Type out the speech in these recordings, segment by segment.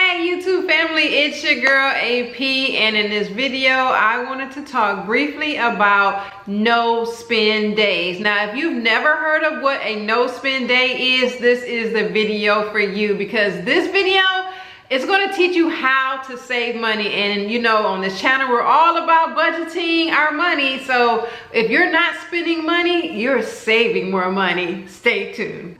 Hey YouTube family, it's your girl AP, and in this video I wanted to talk briefly about no spend days. Now if you've never heard of what a no spend day is, this is the video for you, because this video is going to teach you how to save money. And you know, on this channel we're all about budgeting our money, so if you're not spending money, you're saving more money. Stay tuned.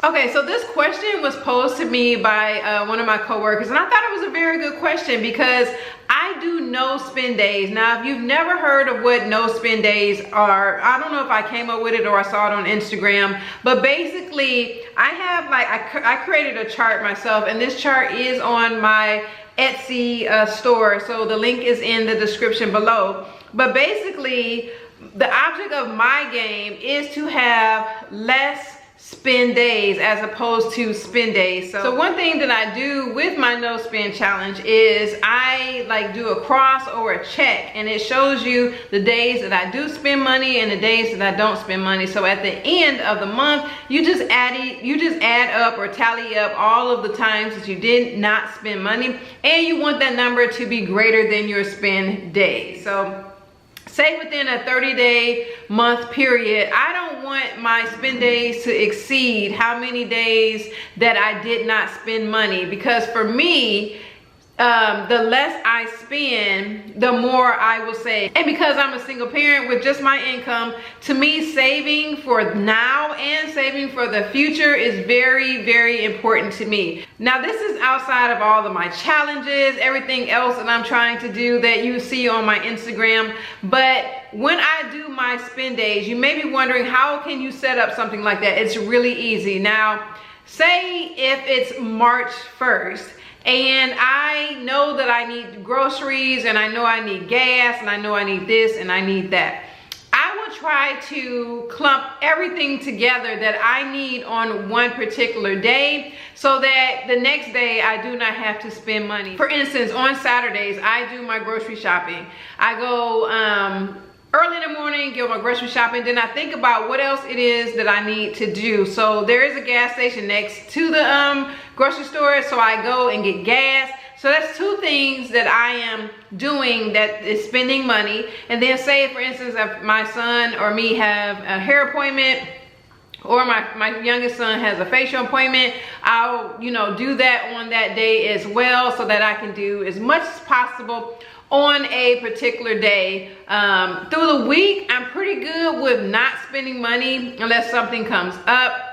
Okay, so this question was posed to me by one of my coworkers, and I thought it was a very good question because I do no spend days. Now, if you've never heard of what no spend days are, I don't know if I came up with it or I saw it on Instagram, but basically I have I created a chart myself, and this chart is on my Etsy store, so the link is in the description below. But basically the object of my game is to have less spend days as opposed to spend days. So one thing that I do with my no spend challenge is I do a cross or a check, and it shows you the days that I do spend money and the days that I don't spend money. So at the end of the month, you just add up or tally up all of the times that you did not spend money, and you want that number to be greater than your spend days. So say within a 30-day month period, I don't want my spend days to exceed how many days that I did not spend money, because for me, the less I spend, the more I will save. And because I'm a single parent with just my income, to me, saving for now and saving for the future is very, very important to me. Now, this is outside of all of my challenges, everything else that I'm trying to do that you see on my Instagram. But when I do my spend days, you may be wondering, how can you set up something like that? It's really easy. Now, say if it's March 1st, and I know that I need groceries, and I know I need gas, and I know I need this and I need that. I will try to clump everything together that I need on one particular day, so that the next day I do not have to spend money. For instance, on Saturdays, I do my grocery shopping. I go early in the morning, get my grocery shopping, then I think about what else it is that I need to do. So there is a gas station next to the grocery store, so I go and get gas. So that's two things that I am doing that is spending money. And then say, for instance, if my son or me have a hair appointment, or my youngest son has a facial appointment, I'll do that on that day as well, so that I can do as much as possible on a particular day. Through the week, I'm pretty good with not spending money unless something comes up.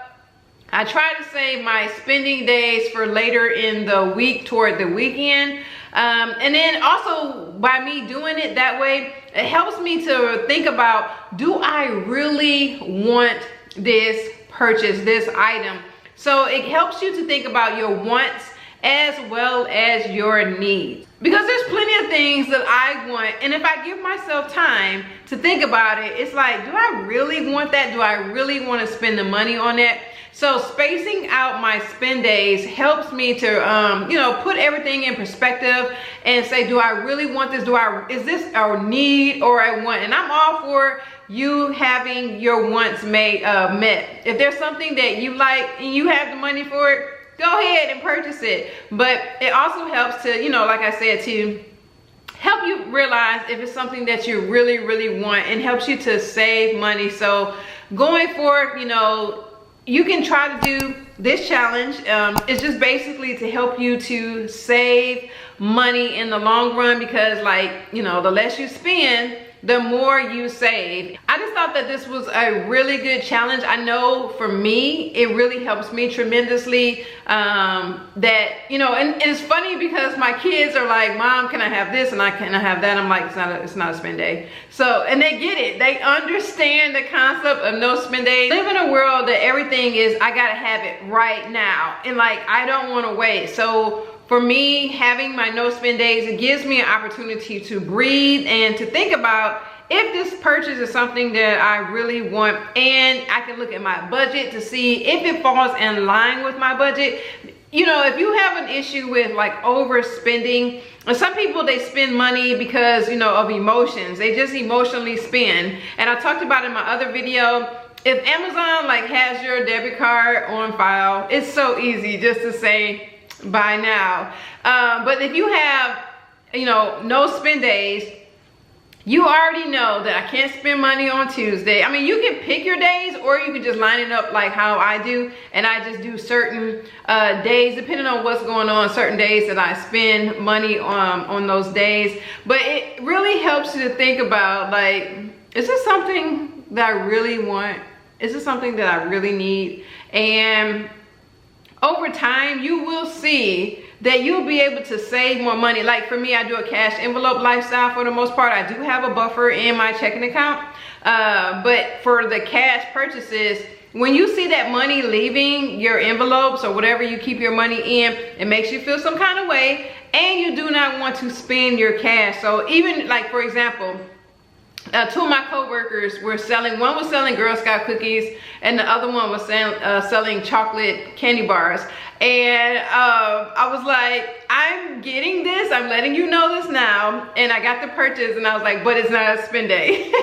I try to save my spending days for later in the week, toward the weekend. And then also, by me doing it that way, it helps me to think about, do I really want this purchase, this item? So it helps you to think about your wants as well as your needs, because there's plenty of things that I want, and if I give myself time to think about it, it's like, do I really want that? Do I really want to spend the money on that? So spacing out my spend days helps me to put everything in perspective and say, do I really want this? Is this a need or a want? And I'm all for you having your wants met. If there's something that you like and you have the money for it, go ahead and purchase it. But it also helps to, like I said, to help you realize if it's something that you really, really want, and helps you to save money. So going forward, you can try to do this challenge. It's just basically to help you to save money in the long run, because the less you spend, the more you save. I just thought that this was a really good challenge. I know for me, it really helps me tremendously. And it's funny because my kids are like, Mom, can I have this? And can I have that? I'm like, it's not a spend day. So, and they get it. They understand the concept of no spend days. Live in a world that everything is, I gotta have it right now. And I don't wanna wait. So for me, having my no spend days, it gives me an opportunity to breathe and to think about if this purchase is something that I really want, and I can look at my budget to see if it falls in line with my budget. If you have an issue with overspending, and some people, they spend money because of emotions, they just emotionally spend. And I talked about in my other video, if Amazon like has your debit card on file, it's so easy just to say buy now. But if you have, you know, no spend days, you already know that I can't spend money on Tuesday. I mean, you can pick your days, or you can just line it up like how I do, and I just do certain days depending on what's going on, certain days that I spend money on those days. But it really helps you to think about, like, is this something that I really want? Is this something that I really need? And over time, you will see that you'll be able to save more money. Like for me, I do a cash envelope lifestyle for the most part. I do have a buffer in my checking account. But for the cash purchases, when you see that money leaving your envelopes or whatever you keep your money in, it makes you feel some kind of way, and you do not want to spend your cash. So even like, for example, two of my co-workers were selling, one was selling Girl Scout cookies and the other one was selling chocolate candy bars. And I was like, I'm getting this, I'm letting you know this now. And I got the purchase and I was like, but it's not a spend day.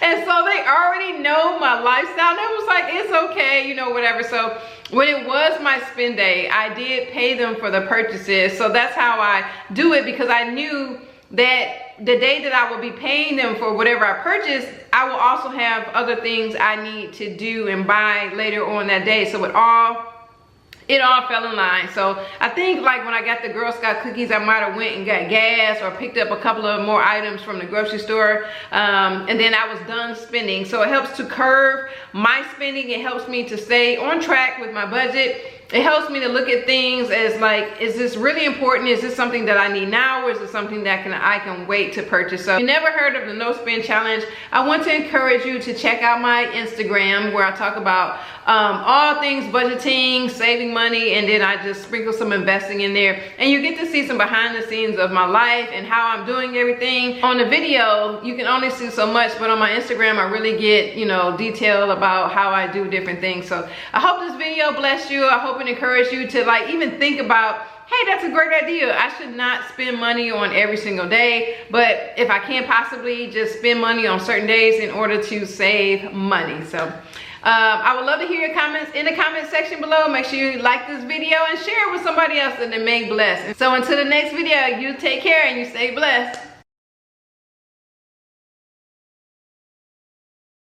And so they already know my lifestyle. And it was like, it's okay, you know, whatever. So when it was my spend day, I did pay them for the purchases. So that's how I do it, because I knew that the day that I will be paying them for whatever I purchased, I will also have other things I need to do and buy later on that day. So it all fell in line. So I think like when I got the Girl Scout cookies, I might have went and got gas or picked up a couple of more items from the grocery store, and then I was done spending. So it helps to curb my spending. It helps me to stay on track with my budget. It helps me to look at things as like, is this really important? Is this something that I need now, or is it something that I can wait to purchase? So if you never heard of the No Spend Challenge, I want to encourage you to check out my Instagram, where I talk about all things budgeting, saving money, and then I just sprinkle some investing in there. And you get to see some behind the scenes of my life and how I'm doing everything. On the video, you can only see so much, but on my Instagram, I really get, you know, detail about how I do different things. So I hope this video blessed you. I hope it encouraged you to like even think about, hey, that's a great idea. I should not spend money on every single day, but if I can possibly just spend money on certain days in order to save money. So I would love to hear your comments in the comment section below. Make sure you like this video and share it with somebody else that it may bless. And so until the next video, you take care and you stay blessed.